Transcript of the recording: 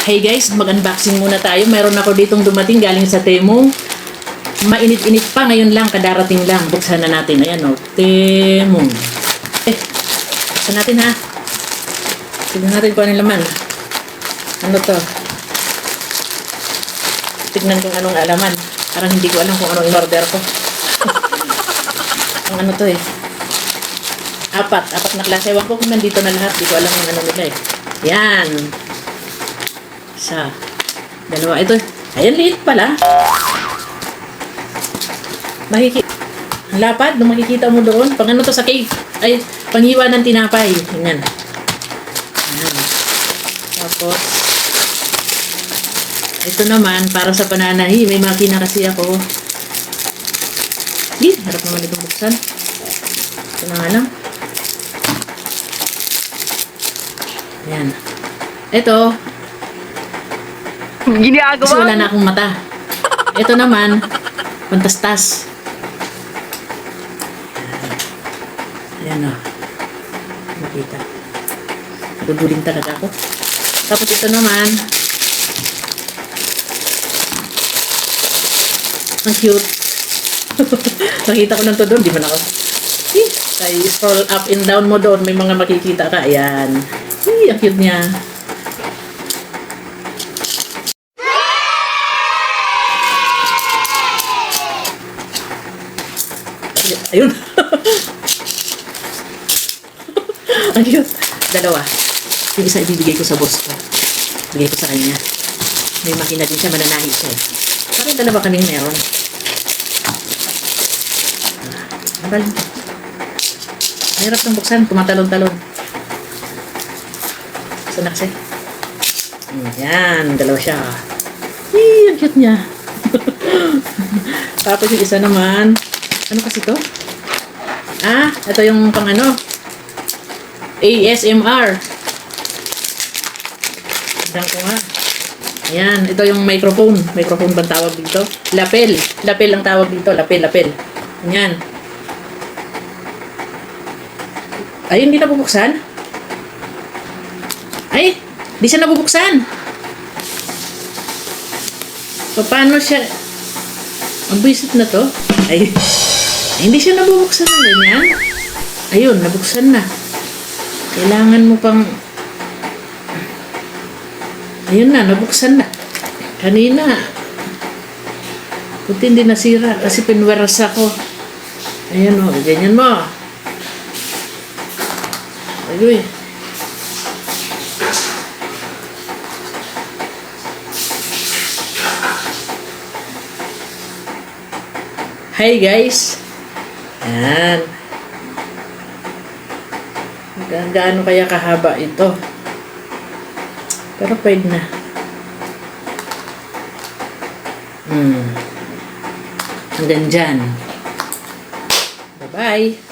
Hey guys, mag-unboxing muna tayo. Mayroon ako ditong dumating galing sa Temu. Mainit-init pa, ngayon lang, kadarating lang. Buksan na natin. Ayan o, Temu. Buksan natin ha. Tignan natin kung anong laman. Ano to? Tignan kung anong alaman. Parang hindi ko alam kung anong in-order ko. Ang ano to eh. Apat na klase. Ewan ko kung nandito na lahat. Hindi ko alam yung ano nila eh. Yan. Isa. Dalawa. Ito. Ayan, liit pala. Ang lapad. Nung makikita mo doon. Pang ano to sa cake. Ay, panghiwa ng tinapay. Yan. Yan. Tapos, ito naman, para sa pananahi. May makina kasi ako. Harap naman itong buksan. Ito na nga lang. Yan. Ito. Ginagawa. Kasi wala na akong mata. Ito naman, pantastas. Ayan o. Makita. Naguguling talaga ako. Tapos ito naman, ang cute. Nakita ko lang to doon, di man ako. Ay, scroll up and down mo doon, may mga makikita ka. Ayan. Ang cute niya. Ayun. Ang cute. Dalawa. Yung isa ibibigay ko sa boss ko. Bigay ko sa kanya. May makina din siya, mananahi siya. Bakit dalawa kaming meron? Magaling. Mahirap ng buksan, tumatalon-talon. Saan na kasi? Yan, dalawa siya. Ang cute niya. Tapos yung isa naman, ano kasi to? Ito yung pang ano? ASMR. Tignan ko nga. Ayan, ito yung microphone. Microphone bang tawag dito? Lapel. Lapel ang tawag dito. Lapel. Ayan. Ay, hindi na bubuksan? Ay, di siya nabubuksan. Paano siya? Ang bisit na to. Ay, hindi siya nabubuksan na ganyan. Ayun, nabuksan na. Kailangan mo pang... Ayun na, nabuksan na. Kanina, puti hindi nasira kasi pinweras ako. Ayan o, ganyan mo. Ayun. Hi guys. Ayan. Gaano kaya kahaba ito? Pero pwede na. Hanggang dyan. Bye-bye.